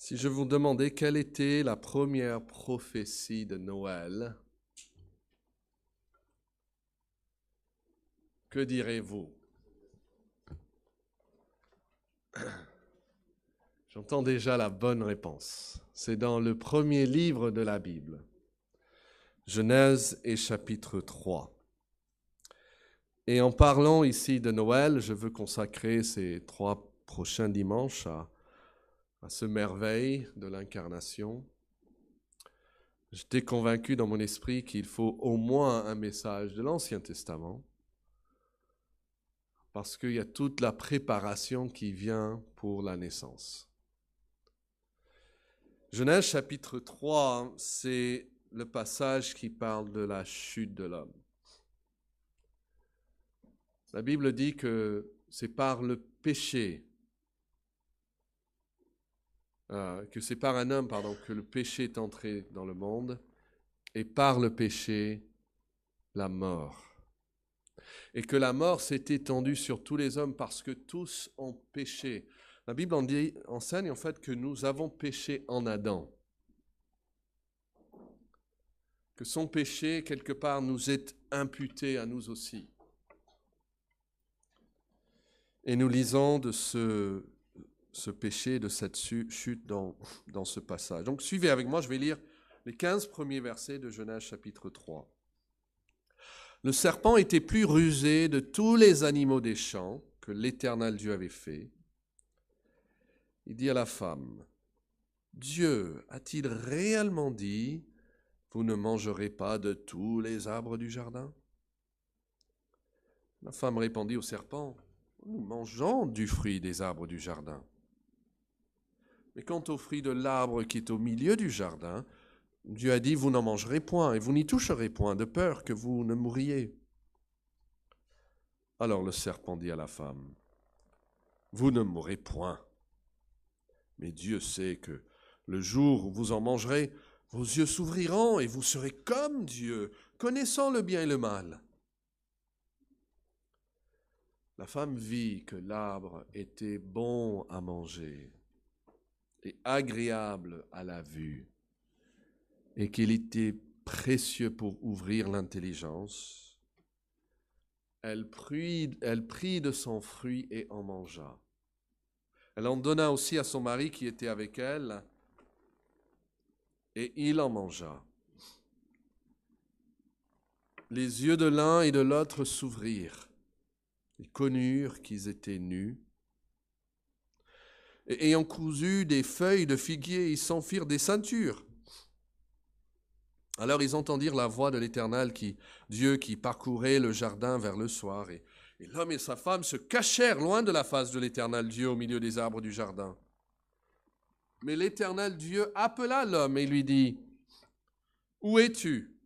Si je vous demandais quelle était la première prophétie de Noël, que direz-vous? J'entends déjà la bonne réponse. C'est dans le premier livre de la Bible, Genèse et chapitre 3. Et en parlant ici de Noël, je veux consacrer ces 3 prochains dimanches à ce merveille de l'incarnation. J'étais convaincu dans mon esprit qu'il faut au moins un message de l'Ancien Testament, parce qu'il y a toute la préparation qui vient pour la naissance. Genèse chapitre 3, c'est le passage qui parle de la chute de l'homme. La Bible dit que c'est par le péché, que c'est par un homme, que le péché est entré dans le monde, et par le péché, la mort. Et que la mort s'est étendue sur tous les hommes parce que tous ont péché. La Bible enseigne en fait que nous avons péché en Adam. Que son péché, quelque part, nous est imputé à nous aussi. Et nous lisons de ce péché, de cette chute dans ce passage. Donc suivez avec moi, je vais lire les 15 premiers versets de Genèse chapitre 3. Le serpent était plus rusé de tous les animaux des champs que l'Éternel Dieu avait fait. Il dit à la femme, « Dieu a-t-il réellement dit, vous ne mangerez pas de tous les arbres du jardin ?» La femme répondit au serpent, « Nous mangeons du fruit des arbres du jardin. Mais quant au fruit de l'arbre qui est au milieu du jardin, Dieu a dit, vous n'en mangerez point et vous n'y toucherez point, de peur que vous ne mouriez. » Alors le serpent dit à la femme, « Vous ne mourrez point. Mais Dieu sait que le jour où vous en mangerez, vos yeux s'ouvriront et vous serez comme Dieu, connaissant le bien et le mal. » La femme vit que l'arbre était bon à manger et agréable à la vue, et qu'il était précieux pour ouvrir l'intelligence. Elle prit de son fruit et en mangea. Elle en donna aussi à son mari qui était avec elle, et il en mangea. Les yeux de l'un et de l'autre s'ouvrirent. Ils connurent qu'ils étaient nus. Et ayant cousu des feuilles de figuier, ils s'en firent des ceintures. Alors ils entendirent la voix de l'Éternel, Dieu qui parcourait le jardin vers le soir. Et l'homme et sa femme se cachèrent loin de la face de l'Éternel Dieu au milieu des arbres du jardin. Mais l'Éternel Dieu appela l'homme et lui dit, « Où es-tu »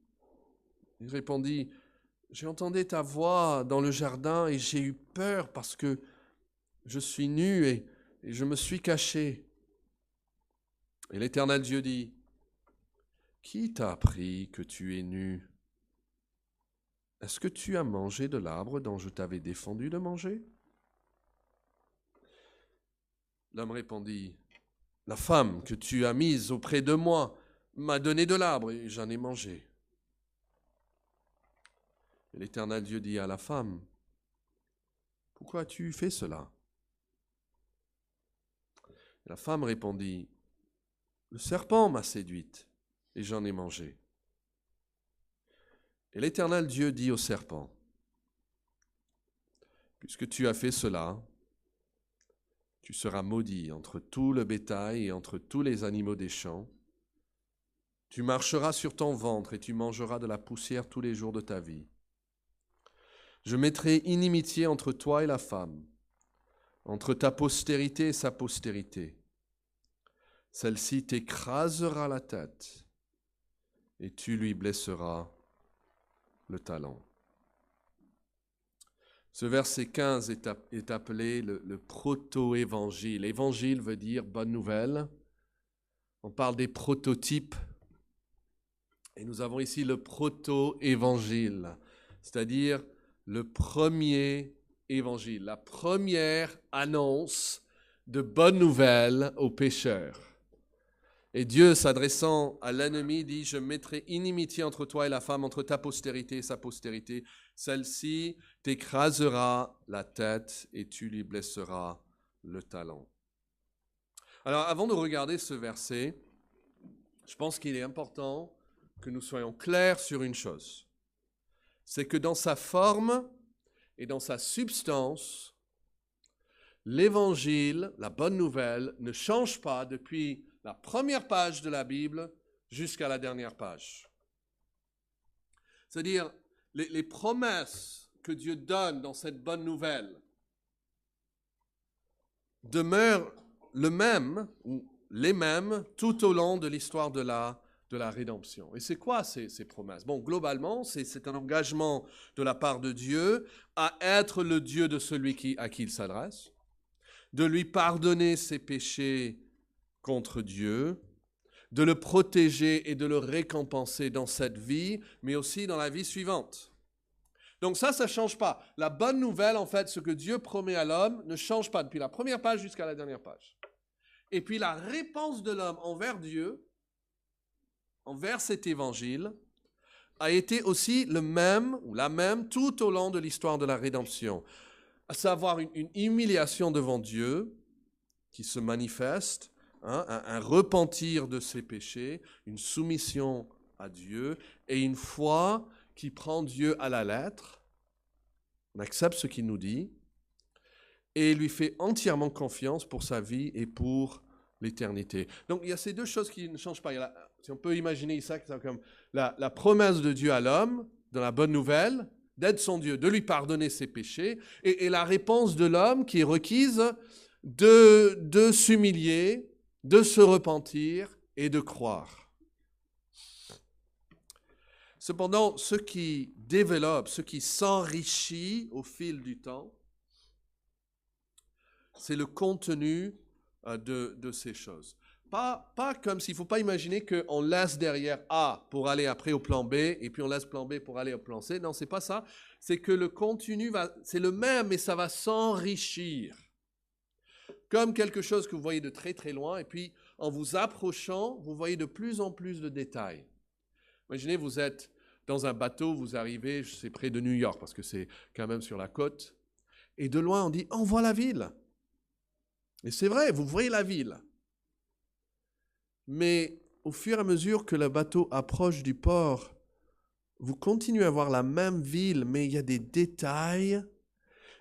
Il répondit, « J'ai entendu ta voix dans le jardin et j'ai eu peur parce que je suis nu et je me suis caché. » Et l'Éternel Dieu dit, « Qui t'a appris que tu es nu ? Est-ce que tu as mangé de l'arbre dont je t'avais défendu de manger ?» L'homme répondit, « La femme que tu as mise auprès de moi m'a donné de l'arbre et j'en ai mangé. » Et l'Éternel Dieu dit à la femme, « Pourquoi as-tu fait cela ?» Et la femme répondit, « Le serpent m'a séduite et j'en ai mangé. » Et l'Éternel Dieu dit au serpent, « Puisque tu as fait cela, tu seras maudit entre tout le bétail et entre tous les animaux des champs. Tu marcheras sur ton ventre et tu mangeras de la poussière tous les jours de ta vie. Je mettrai inimitié entre toi et la femme, entre ta postérité et sa postérité. Celle-ci t'écrasera la tête et tu lui blesseras le talon. » Ce verset 15 est appelé le proto-évangile. Évangile veut dire bonne nouvelle. On parle des prototypes. Et nous avons ici le proto-évangile, c'est-à-dire le premier évangile, la première annonce de bonne nouvelle aux pécheurs. Et Dieu, s'adressant à l'ennemi, dit, je mettrai inimitié entre toi et la femme, entre ta postérité et sa postérité. Celle-ci t'écrasera la tête et tu lui blesseras le talon. Alors, avant de regarder ce verset, je pense qu'il est important que nous soyons clairs sur une chose. C'est que dans sa forme et dans sa substance, l'Évangile, la bonne nouvelle, ne change pas depuis la première page de la Bible jusqu'à la dernière page. C'est-à-dire, les promesses que Dieu donne dans cette bonne nouvelle demeurent le même, ou les mêmes, tout au long de l'histoire de la rédemption. Et c'est quoi ces promesses? Bon, globalement, c'est un engagement de la part de Dieu à être le Dieu de celui à qui il s'adresse, de lui pardonner ses péchés contre Dieu, de le protéger et de le récompenser dans cette vie, mais aussi dans la vie suivante. Donc ça ne change pas. La bonne nouvelle, en fait, ce que Dieu promet à l'homme ne change pas depuis la première page jusqu'à la dernière page. Et puis la réponse de l'homme envers Dieu, envers cet évangile, a été aussi le même, ou la même, tout au long de l'histoire de la rédemption. À savoir une humiliation devant Dieu qui se manifeste, un repentir de ses péchés, une soumission à Dieu et une foi qui prend Dieu à la lettre. On accepte ce qu'il nous dit et lui fait entièrement confiance pour sa vie et pour l'éternité. Donc il y a ces deux choses qui ne changent pas. Si on peut imaginer ça comme la promesse de Dieu à l'homme, dans la bonne nouvelle, d'être son Dieu, de lui pardonner ses péchés, et la réponse de l'homme qui est requise de s'humilier, de se repentir et de croire. Cependant, ce qui développe, ce qui s'enrichit au fil du temps, c'est le contenu de ces choses. Pas comme s'il ne faut pas imaginer qu'on laisse derrière A pour aller après au plan B, et puis on laisse plan B pour aller au plan C. Non, ce n'est pas ça. C'est que le contenu, c'est le même, mais ça va s'enrichir. Comme quelque chose que vous voyez de très très loin, et puis en vous approchant, vous voyez de plus en plus de détails. Imaginez, vous êtes dans un bateau, vous arrivez, c'est près de New York, parce que c'est quand même sur la côte, et de loin on dit, on voit la ville. Et c'est vrai, vous voyez la ville. Mais au fur et à mesure que le bateau approche du port, vous continuez à voir la même ville, mais il y a des détails,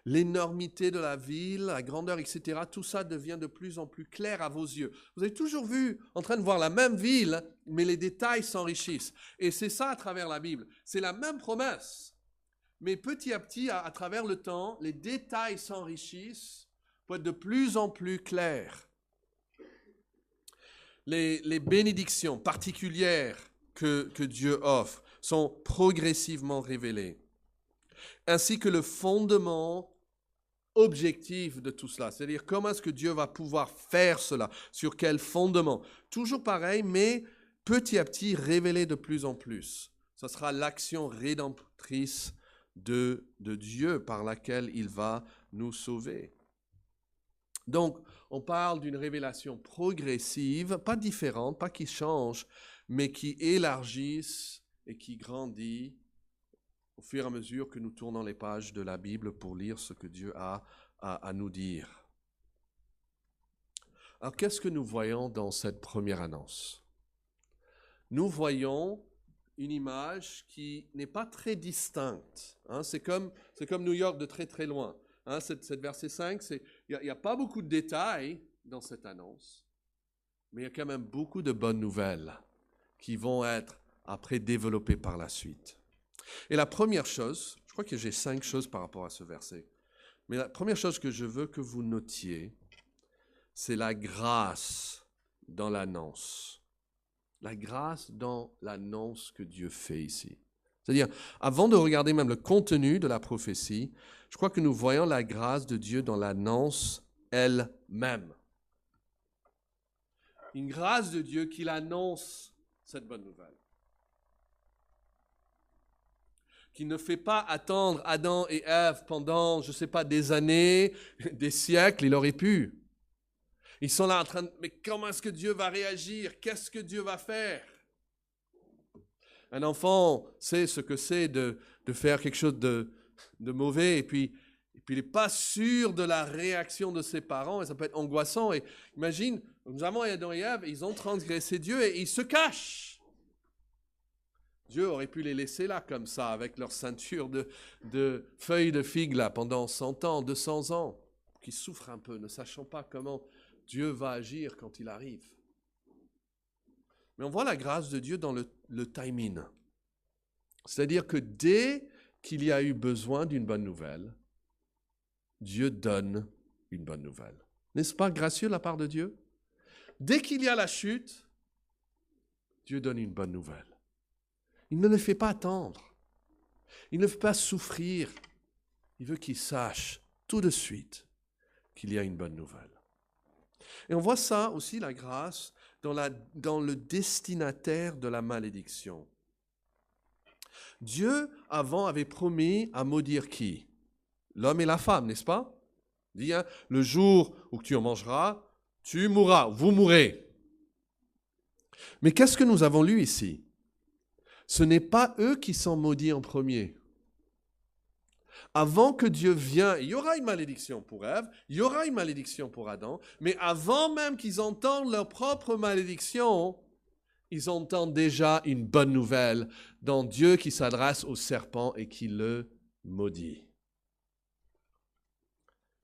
l'énormité de la ville, la grandeur, etc. Tout ça devient de plus en plus clair à vos yeux. Vous avez toujours vu en train de voir la même ville, mais les détails s'enrichissent. Et c'est ça à travers la Bible. C'est la même promesse. Mais petit à petit, à travers le temps, les détails s'enrichissent pour être de plus en plus clairs. Les bénédictions particulières que Dieu offre sont progressivement révélées, ainsi que le fondement objectif de tout cela, c'est-à-dire comment est-ce que Dieu va pouvoir faire cela, sur quel fondement. Toujours pareil, mais petit à petit révélé de plus en plus. Ce sera l'action rédemptrice de Dieu par laquelle il va nous sauver. Donc, on parle d'une révélation progressive, pas différente, pas qui change, mais qui élargisse et qui grandit au fur et à mesure que nous tournons les pages de la Bible pour lire ce que Dieu a à nous dire. Alors, qu'est-ce que nous voyons dans cette première annonce? Nous voyons une image qui n'est pas très distincte. C'est comme New York de très très loin. Cette verset 5, il n'y a pas beaucoup de détails dans cette annonce, mais il y a quand même beaucoup de bonnes nouvelles qui vont être après développées par la suite. Et la première chose, je crois que j'ai 5 choses par rapport à ce verset, mais la première chose que je veux que vous notiez, c'est la grâce dans l'annonce. La grâce dans l'annonce que Dieu fait ici. C'est-à-dire, avant de regarder même le contenu de la prophétie, je crois que nous voyons la grâce de Dieu dans l'annonce elle-même. Une grâce de Dieu qui annonce cette bonne nouvelle. Qui ne fait pas attendre Adam et Ève pendant, je ne sais pas, des années, des siècles, il aurait pu. Ils sont là en train de, mais comment est-ce que Dieu va réagir? Qu'est-ce que Dieu va faire? Un enfant sait ce que c'est de faire quelque chose de mauvais et puis il n'est pas sûr de la réaction de ses parents et ça peut être angoissant. Et imagine, nous avons Adam et Ève, ils ont transgressé Dieu et ils se cachent. Dieu aurait pu les laisser là comme ça avec leur ceinture de feuilles de figue là pendant 100 ans, 200 ans, qui souffrent un peu, ne sachant pas comment Dieu va agir quand il arrive. Mais on voit la grâce de Dieu dans le timing. C'est-à-dire que dès qu'il y a eu besoin d'une bonne nouvelle, Dieu donne une bonne nouvelle. N'est-ce pas gracieux de la part de Dieu? Dès qu'il y a la chute, Dieu donne une bonne nouvelle. Il ne le fait pas attendre. Il ne fait pas souffrir. Il veut qu'il sache tout de suite qu'il y a une bonne nouvelle. Et on voit ça aussi, la grâce, dans le destinataire de la malédiction. Dieu, avant, avait promis à maudire qui? L'homme et la femme, n'est-ce pas? Il dit, hein, le jour où tu en mangeras, tu mourras, vous mourrez. Mais qu'est-ce que nous avons lu ici? Ce n'est pas eux qui sont maudits en premier. Avant que Dieu vienne, il y aura une malédiction pour Ève, il y aura une malédiction pour Adam, mais avant même qu'ils entendent leur propre malédiction, ils entendent déjà une bonne nouvelle dans Dieu qui s'adresse au serpent et qui le maudit.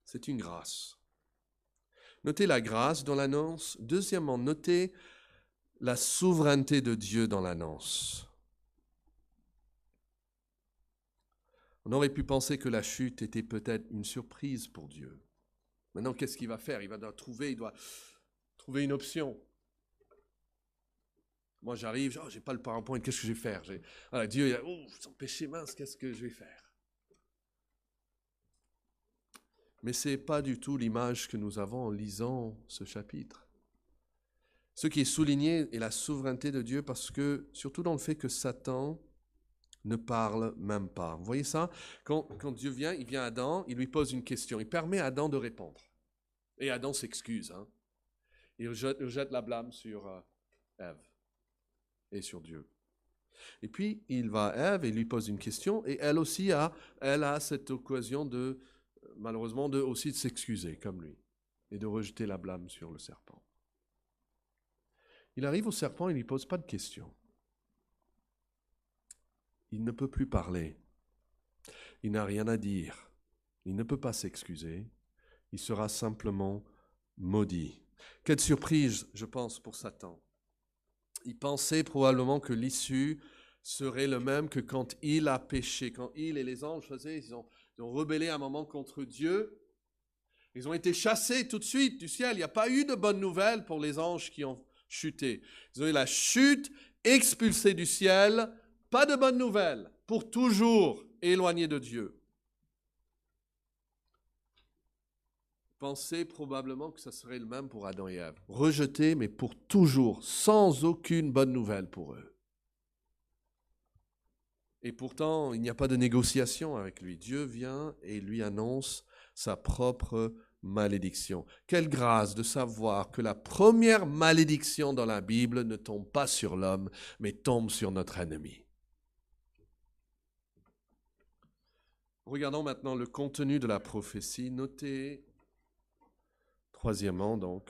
C'est une grâce. Notez la grâce dans l'annonce. Deuxièmement, notez la souveraineté de Dieu dans l'annonce. On aurait pu penser que la chute était peut-être une surprise pour Dieu. Maintenant, qu'est-ce qu'il va faire? Il doit trouver une option. Moi, j'arrive, j'ai pas le PowerPoint, qu'est-ce que je vais faire? Voilà, Dieu, il a, son péché mince, qu'est-ce que je vais faire? Mais ce n'est pas du tout l'image que nous avons en lisant ce chapitre. Ce qui est souligné est la souveraineté de Dieu parce que, surtout dans le fait que Satan ne parle même pas. Vous voyez ça? Quand Dieu vient, il vient à Adam, il lui pose une question. Il permet à Adam de répondre. Et Adam s'excuse. Hein. Il jette la blâme sur Ève et sur Dieu. Et puis, il va à Ève et lui pose une question. Et elle aussi a cette occasion malheureusement, aussi de s'excuser comme lui. Et de rejeter la blâme sur le serpent. Il arrive au serpent et il ne lui pose pas de question. Il ne peut plus parler. Il n'a rien à dire. Il ne peut pas s'excuser. Il sera simplement maudit. Quelle surprise, je pense, pour Satan. Il pensait probablement que l'issue serait le même que quand il a péché. Quand il et les anges ils ont rebellé un moment contre Dieu. Ils ont été chassés tout de suite du ciel. Il n'y a pas eu de bonne nouvelle pour les anges qui ont chuté. Ils ont eu la chute, expulsés du ciel. Pas de bonne nouvelle, pour toujours éloignés de Dieu. Pensez probablement que ça serait le même pour Adam et Ève. Rejetés, mais pour toujours, sans aucune bonne nouvelle pour eux. Et pourtant, il n'y a pas de négociation avec lui. Dieu vient et lui annonce sa propre malédiction. Quelle grâce de savoir que la première malédiction dans la Bible ne tombe pas sur l'homme, mais tombe sur notre ennemi. Regardons maintenant le contenu de la prophétie. Notez, troisièmement donc,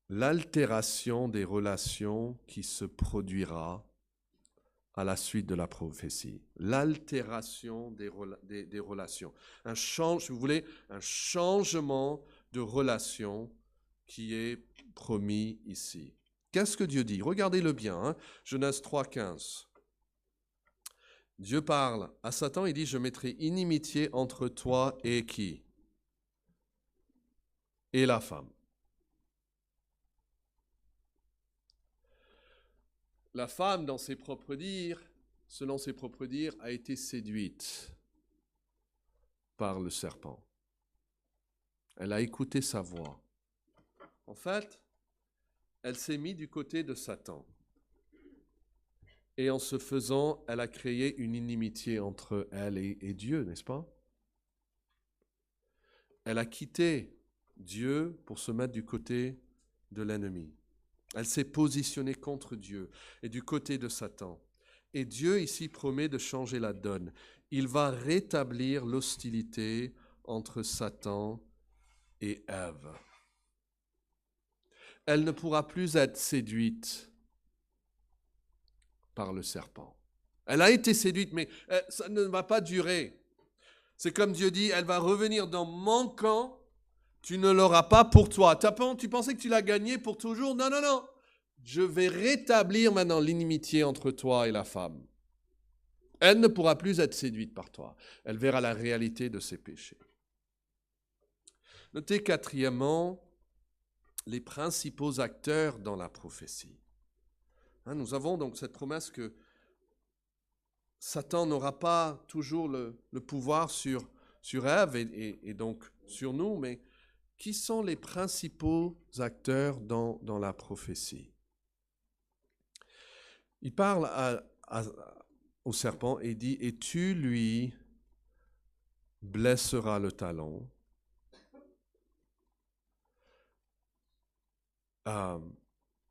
l'altération des relations qui se produira à la suite de la prophétie. L'altération des relations. Si vous voulez, un changement de relation qui est promis ici. Qu'est-ce que Dieu dit? Regardez-le bien, hein? Genèse 3,15. Dieu parle à Satan, il dit, je mettrai inimitié entre toi et qui? Et la femme. La femme, selon ses propres dires, a été séduite par le serpent. Elle a écouté sa voix. En fait, elle s'est mise du côté de Satan. Et en ce faisant, elle a créé une inimitié entre elle et Dieu, n'est-ce pas? Elle a quitté Dieu pour se mettre du côté de l'ennemi. Elle s'est positionnée contre Dieu et du côté de Satan. Et Dieu ici promet de changer la donne. Il va rétablir l'hostilité entre Satan et Ève. Elle ne pourra plus être séduite par le serpent. Elle a été séduite, mais ça ne va pas durer. C'est comme Dieu dit, elle va revenir dans mon camp, tu ne l'auras pas pour toi. Tu pensais que tu l'as gagné pour toujours? Non, non, non. Je vais rétablir maintenant l'inimitié entre toi et la femme. Elle ne pourra plus être séduite par toi. Elle verra la réalité de ses péchés. Notez quatrièmement les principaux acteurs dans la prophétie. Nous avons donc cette promesse que Satan n'aura pas toujours le pouvoir sur Ève et donc sur nous, mais qui sont les principaux acteurs dans la prophétie? Il parle au serpent et dit « Et tu lui blesseras le talon. »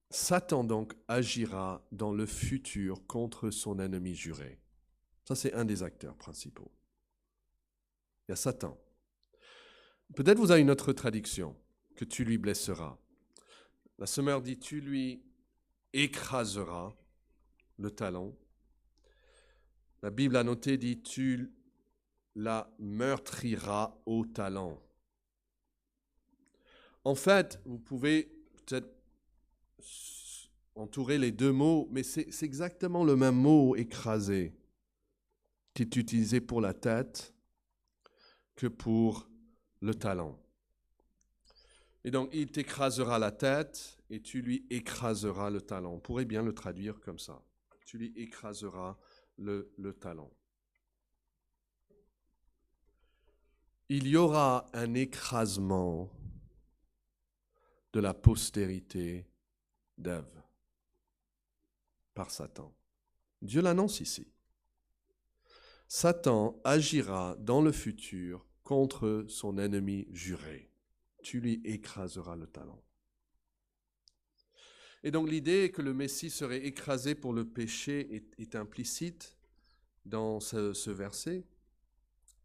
Satan donc agira dans le futur contre son ennemi juré. Ça, c'est un des acteurs principaux. Il y a Satan. Peut-être vous avez une autre traduction, que tu lui blesseras. La Semeur dit, tu lui écraseras le talon. La Bible a noté, dit, tu la meurtriras au talon. En fait, vous pouvez peut-être entourer les deux mots, mais c'est exactement le même mot, écraser, qui est utilisé pour la tête que pour le talon. Et donc, il t'écrasera la tête et tu lui écraseras le talon. On pourrait bien le traduire comme ça. Tu lui écraseras le talon. Il y aura un écrasement de la postérité d'Ève par Satan. Dieu l'annonce ici. Satan agira dans le futur contre son ennemi juré. Tu lui écraseras le talon. Et donc l'idée que le Messie serait écrasé pour le péché est implicite dans ce verset,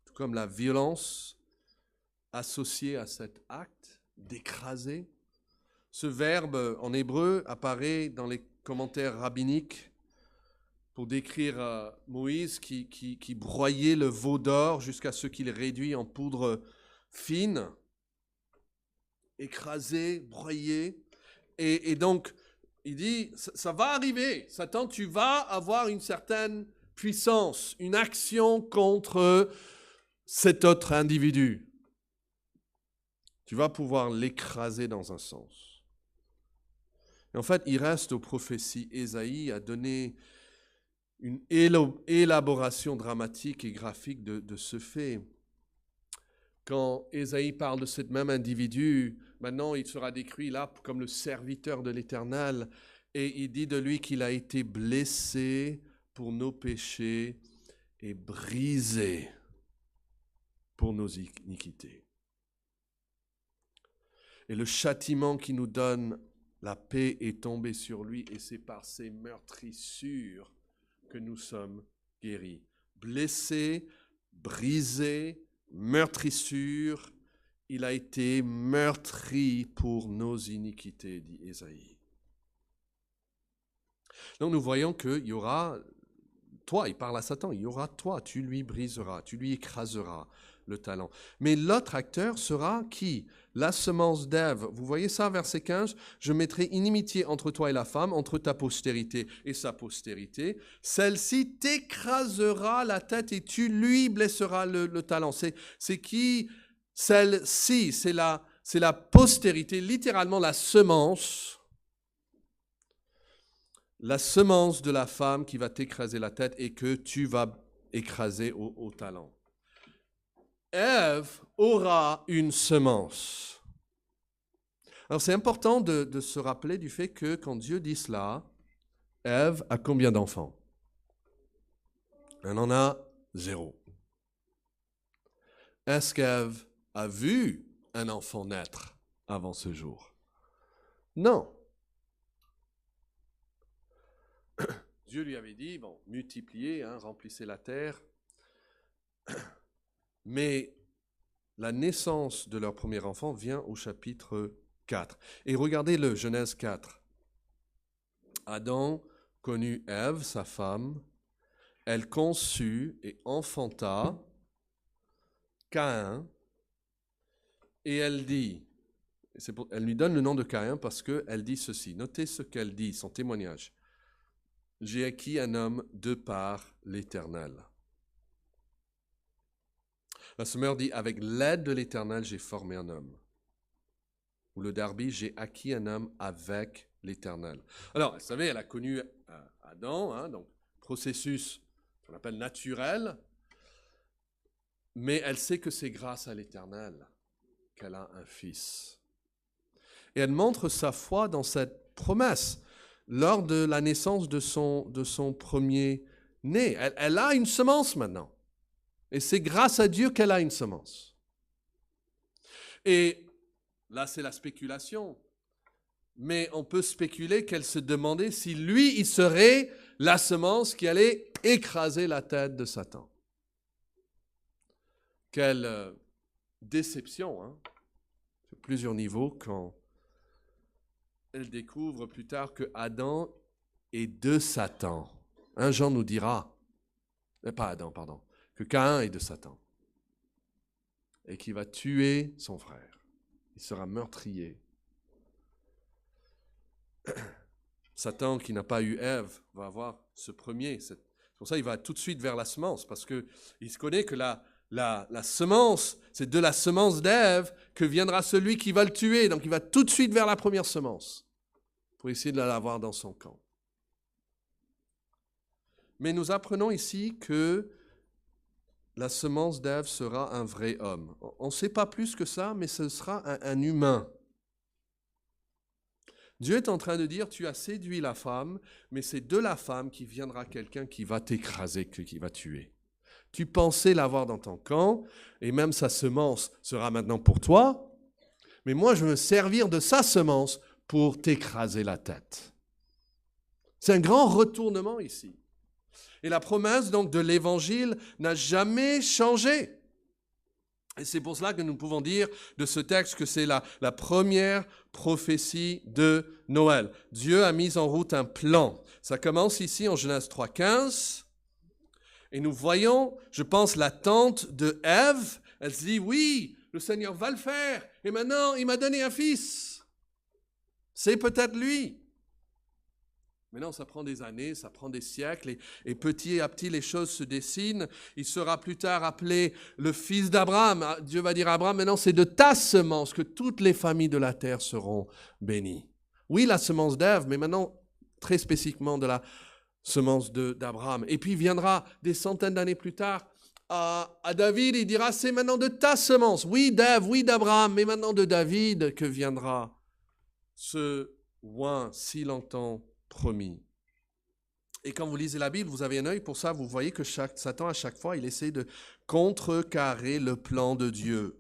tout comme la violence associée à cet acte d'écraser. Ce verbe en hébreu apparaît dans les commentaires rabbiniques pour décrire Moïse qui broyait le veau d'or jusqu'à ce qu'il réduit en poudre fine, écrasé, broyé. Et donc, il dit, ça va arriver. Satan, tu vas avoir une certaine puissance, une action contre cet autre individu. Tu vas pouvoir l'écraser dans un sens. Et en fait, il reste aux prophéties. Ésaïe a donné une élaboration dramatique et graphique de ce fait. Quand Ésaïe parle de ce même individu, maintenant il sera décrit là comme le serviteur de l'Éternel, et il dit de lui qu'il a été blessé pour nos péchés et brisé pour nos iniquités. Et le châtiment qui nous donne la paix est tombé sur lui, et c'est par ses meurtrissures que nous sommes guéris. Blessé, brisé, meurtrissure, il a été meurtri pour nos iniquités, dit Ésaïe. Donc nous voyons qu'il y aura, toi, il parle à Satan, il y aura toi, tu lui briseras, tu lui écraseras le talon. Mais l'autre acteur sera qui? La semence d'Ève. Vous voyez ça, verset 15? Je mettrai inimitié entre toi et la femme, entre ta postérité et sa postérité. Celle-ci t'écrasera la tête et tu lui blesseras le talon. C'est qui? Celle-ci, c'est la postérité, littéralement la semence de la femme qui va t'écraser la tête et que tu vas écraser au talon. Ève aura une semence. Alors c'est important de se rappeler du fait que quand Dieu dit cela, Ève a combien d'enfants? Elle en a 0. Est-ce qu'Ève a vu un enfant naître avant ce jour. Non. Dieu lui avait dit, bon, multipliez, remplissez la terre. Mais la naissance de leur premier enfant vient au chapitre 4. Et regardez-le, Genèse 4. Adam connut Ève, sa femme. Elle conçut et enfanta Caïn. Et elle dit, elle lui donne le nom de Caïn parce qu'elle dit ceci. Notez ce qu'elle dit, son témoignage. J'ai acquis un homme de par l'Éternel. La semeur dit, avec l'aide de l'Éternel, j'ai formé un homme. Ou le Darby, j'ai acquis un homme avec l'Éternel. Alors, vous savez, elle a connu Adam, donc processus qu'on appelle naturel, mais elle sait que c'est grâce à l'Éternel qu'elle a un fils. Et elle montre sa foi dans cette promesse lors de la naissance de son premier-né. Elle a une semence maintenant. Et c'est grâce à Dieu qu'elle a une semence. Et là, c'est la spéculation. Mais on peut spéculer qu'elle se demandait si lui, il serait la semence qui allait écraser la tête de Satan. Quelle déception, sur plusieurs niveaux, quand elle découvre plus tard que Adam est de Satan. Jean nous dira, pas Adam, pardon, que Caïn est de Satan et qu'il va tuer son frère. Il sera meurtrier. Satan, qui n'a pas eu Ève, va avoir ce premier. C'est pour ça qu'il va tout de suite vers la semence, parce qu'il se connaît que la semence, c'est de la semence d'Ève que viendra celui qui va le tuer. Donc il va tout de suite vers la première semence pour essayer de l'avoir dans son camp. Mais nous apprenons ici que la semence d'Ève sera un vrai homme. On ne sait pas plus que ça, mais ce sera un humain. Dieu est en train de dire, tu as séduit la femme, mais c'est de la femme qui viendra quelqu'un qui va t'écraser, qui va tuer. Tu pensais l'avoir dans ton camp, et même sa semence sera maintenant pour toi, mais moi je veux me servir de sa semence pour t'écraser la tête. C'est un grand retournement ici. Et la promesse donc de l'Évangile n'a jamais changé. Et c'est pour cela que nous pouvons dire de ce texte que c'est la première prophétie de Noël. Dieu a mis en route un plan. Ça commence ici en Genèse 3,15. Et nous voyons, je pense, l'attente de Ève. Elle se dit, oui, le Seigneur va le faire. Et maintenant, il m'a donné un fils. C'est peut-être lui. Mais non, ça prend des années, ça prend des siècles, et petit à petit, les choses se dessinent. Il sera plus tard appelé le fils d'Abraham. Dieu va dire à Abraham, maintenant c'est de ta semence que toutes les familles de la terre seront bénies. Oui, la semence d'Ève, mais maintenant très spécifiquement de la semence d'Abraham. Et puis viendra des centaines d'années plus tard à David, il dira, c'est maintenant de ta semence. Oui, d'Ève, oui, d'Abraham, mais maintenant de David que viendra ce oint si longtemps promis. Et quand vous lisez la Bible, vous avez un œil pour ça, vous voyez que Satan, à chaque fois, il essaie de contrecarrer le plan de Dieu.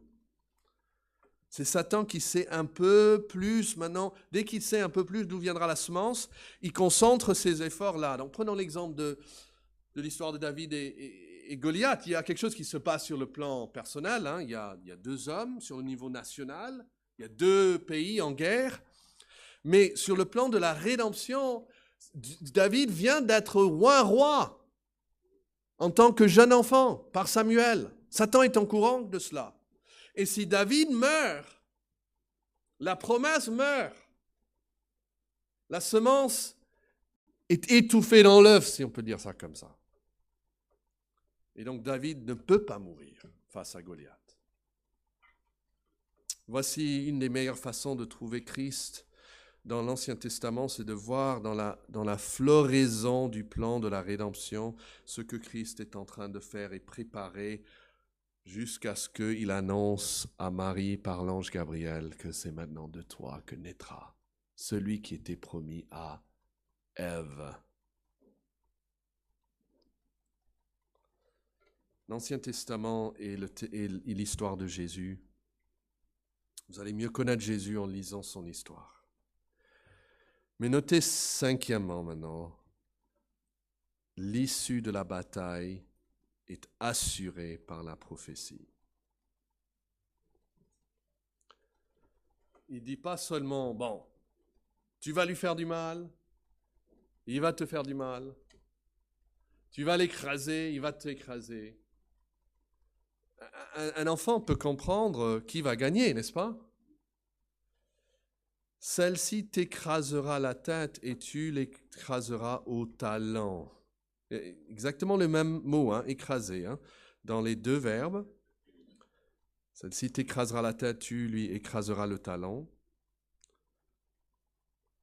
C'est Satan qui sait un peu plus maintenant, dès qu'il sait un peu plus d'où viendra la semence, il concentre ses efforts là. Donc prenons l'exemple de l'histoire de David et Goliath. Il y a quelque chose qui se passe sur le plan personnel. Il y a deux hommes sur le niveau national, il y a deux pays en guerre. Mais sur le plan de la rédemption, David vient d'être roi en tant que jeune enfant par Samuel. Satan est au courant de cela. Et si David meurt, la promesse meurt. La semence est étouffée dans l'œuf, si on peut dire ça comme ça. Et donc David ne peut pas mourir face à Goliath. Voici une des meilleures façons de trouver Christ dans l'Ancien Testament, c'est de voir dans la floraison du plan de la rédemption ce que Christ est en train de faire et préparer jusqu'à ce qu'il annonce à Marie par l'ange Gabriel que c'est maintenant de toi que naîtra celui qui était promis à Ève. L'Ancien Testament et l'histoire de Jésus Vous allez mieux connaître Jésus en lisant son histoire. Mais notez cinquièmement maintenant, l'issue de la bataille est assurée par la prophétie. Il ne dit pas seulement, bon, tu vas lui faire du mal, il va te faire du mal, tu vas l'écraser, il va t'écraser. Un enfant peut comprendre qui va gagner, n'est-ce pas? Celle-ci t'écrasera la tête et tu l'écraseras au talon. Exactement le même mot, hein, écraser, hein, dans les deux verbes. Celle-ci t'écrasera la tête, tu lui écraseras le talon.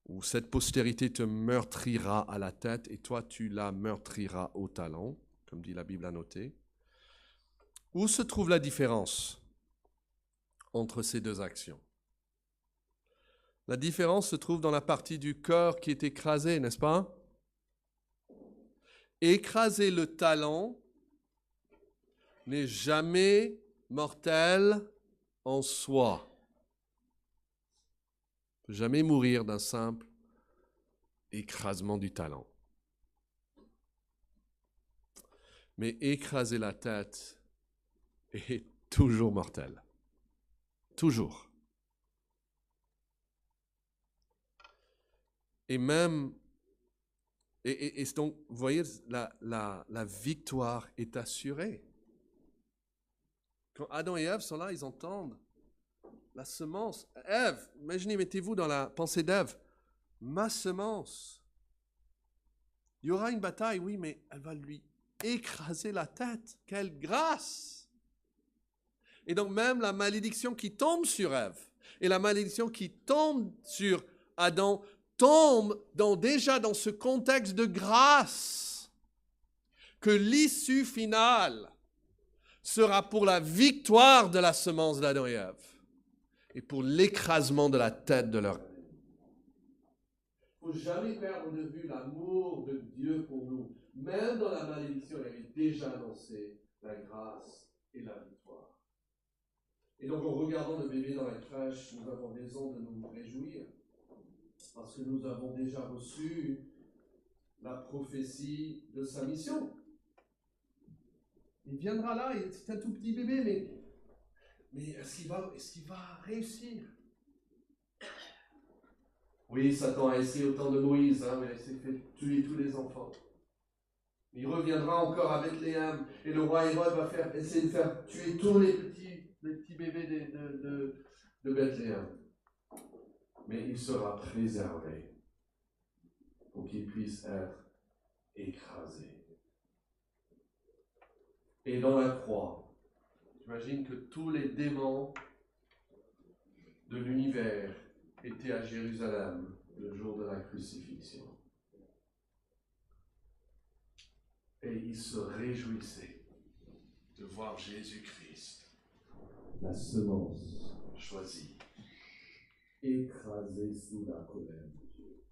Ou cette postérité te meurtrira à la tête et toi tu la meurtriras au talon, comme dit la Bible à noter. Où se trouve la différence entre ces deux actions? La différence se trouve dans la partie du corps qui est écrasée, n'est-ce pas? Écraser le talon n'est jamais mortel en soi. On ne peut jamais mourir d'un simple écrasement du talon. Mais écraser la tête est toujours mortel. Toujours. Et même, et donc, vous voyez, la victoire est assurée. Quand Adam et Ève sont là, ils entendent la semence. Ève, imaginez, mettez-vous dans la pensée d'Ève. Ma semence. Il y aura une bataille, oui, mais elle va lui écraser la tête. Quelle grâce! Et donc même la malédiction qui tombe sur Ève et la malédiction qui tombe sur Adam tombe déjà dans ce contexte de grâce que l'issue finale sera pour la victoire de la semence d'Adam et Ève et pour l'écrasement de la tête de leur. Il ne faut jamais perdre de vue l'amour de Dieu pour nous. Même dans la malédiction, il avait déjà annoncé la grâce et la victoire. Et donc, en regardant le bébé dans la crèche, nous avons raison de nous réjouir, parce que nous avons déjà reçu la prophétie de sa mission. Il viendra là, c'est un tout petit bébé, mais est-ce qu'il va réussir? Oui, Satan a essayé au temps de Moïse, hein, mais il s'est fait tuer tous les enfants. Il reviendra encore à Bethléem, et le roi Hérode va essayer de faire tuer tous les petits bébés de Bethléem. Mais il sera préservé pour qu'il puisse être écrasé. Et dans la croix, j'imagine que tous les démons de l'univers étaient à Jérusalem le jour de la crucifixion. Et ils se réjouissaient de voir Jésus-Christ, la semence choisie, écrasé sous la colère de Dieu.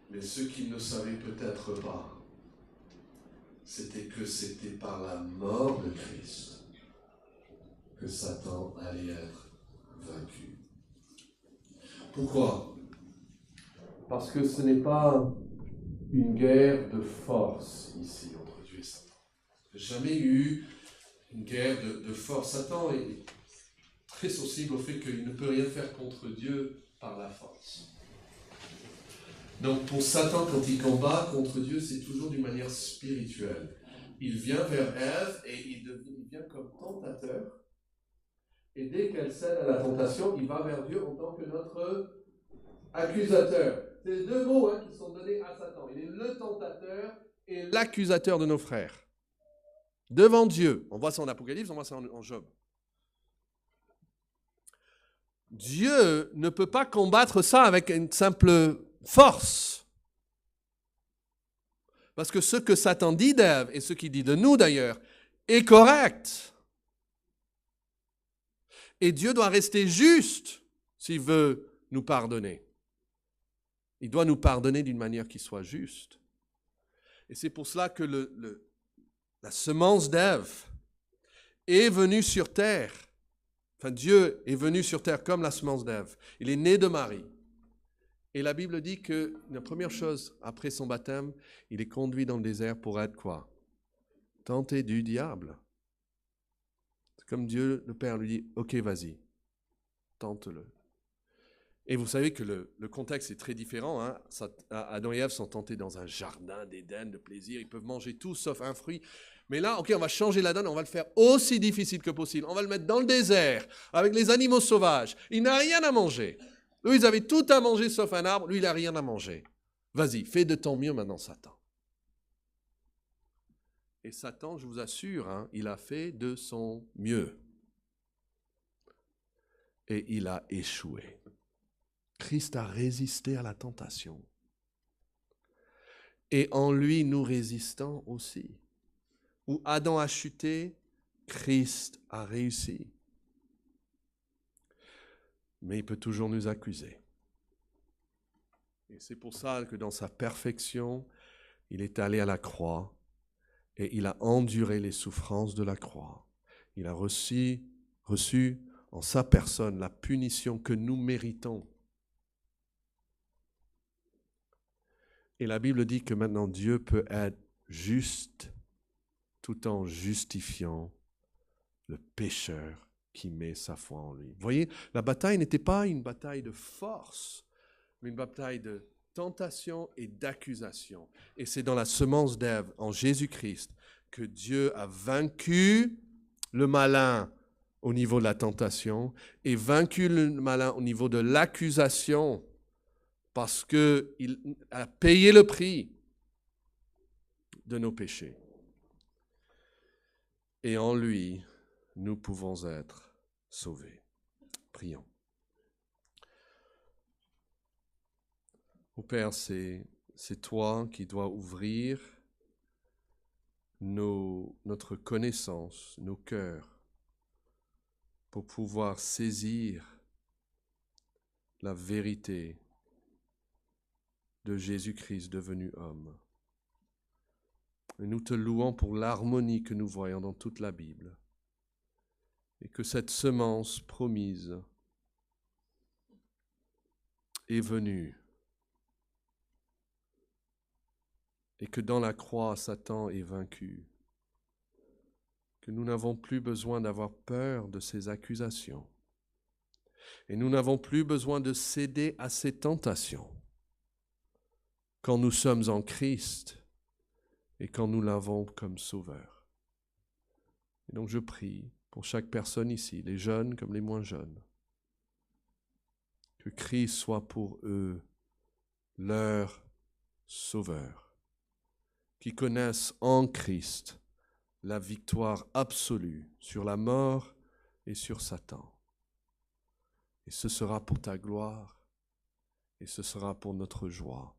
Mais ce qu'ils ne savaient peut-être pas, c'était que c'était par la mort de Christ que Satan allait être vaincu. Pourquoi? Parce que ce n'est pas une guerre de force ici entre Dieu et Satan. Il n'y a jamais eu une guerre de force. Satan est très sensible au fait qu'il ne peut rien faire contre Dieu par la force. Donc pour Satan, quand il combat contre Dieu, c'est toujours d'une manière spirituelle. Il vient vers Ève et il vient comme tentateur. Et dès qu'elle cède à la tentation, il va vers Dieu en tant que notre accusateur. C'est les deux mots qui sont donnés à Satan. Il est le tentateur et l'accusateur de nos frères. Devant Dieu. On voit ça en Apocalypse, on voit ça en Job. Dieu ne peut pas combattre ça avec une simple force. Parce que ce que Satan dit d'Ève, et ce qu'il dit de nous d'ailleurs, est correct. Et Dieu doit rester juste s'il veut nous pardonner. Il doit nous pardonner d'une manière qui soit juste. Et c'est pour cela que la semence d'Ève est venu sur terre. Enfin, Dieu est venu sur terre comme la semence d'Ève. Il est né de Marie. Et la Bible dit que la première chose, après son baptême, il est conduit dans le désert pour être quoi? Tenté du diable. C'est comme Dieu, le Père, lui dit, ok, vas-y, tente-le. Et vous savez que le contexte est très différent. Hein. Adam et Ève sont tentés dans un jardin d'Éden, de plaisir. Ils peuvent manger tout sauf un fruit. Mais là, ok, on va changer la donne, on va le faire aussi difficile que possible. On va le mettre dans le désert, avec les animaux sauvages. Il n'a rien à manger. Eux, ils avaient tout à manger sauf un arbre. Lui, il n'a rien à manger. Vas-y, fais de ton mieux maintenant, Satan. Et Satan, je vous assure, hein, il a fait de son mieux. Et il a échoué. Christ a résisté à la tentation. Et en lui, nous résistons aussi. Où Adam a chuté, Christ a réussi. Mais il peut toujours nous accuser. Et c'est pour ça que dans sa perfection, il est allé à la croix et il a enduré les souffrances de la croix. Il a reçu en sa personne la punition que nous méritons. Et la Bible dit que maintenant Dieu peut être juste tout en justifiant le pécheur qui met sa foi en lui. Vous voyez, la bataille n'était pas une bataille de force, mais une bataille de tentation et d'accusation. Et c'est dans la semence d'Ève, en Jésus-Christ, que Dieu a vaincu le malin au niveau de la tentation et vaincu le malin au niveau de l'accusation parce qu'il a payé le prix de nos péchés. Et en lui, nous pouvons être sauvés. Prions. Ô Père, c'est toi qui dois ouvrir notre connaissance, nos cœurs, pour pouvoir saisir la vérité de Jésus-Christ devenu homme. Et nous te louons pour l'harmonie que nous voyons dans toute la Bible. Et que cette semence promise est venue. Et que dans la croix, Satan est vaincu. Que nous n'avons plus besoin d'avoir peur de ces accusations. Et nous n'avons plus besoin de céder à ces tentations. Quand nous sommes en Christ et quand nous l'avons comme sauveur. Et donc je prie pour chaque personne ici, les jeunes comme les moins jeunes, que Christ soit pour eux leur sauveur, qui connaissent en Christ la victoire absolue sur la mort et sur Satan. Et ce sera pour ta gloire et ce sera pour notre joie.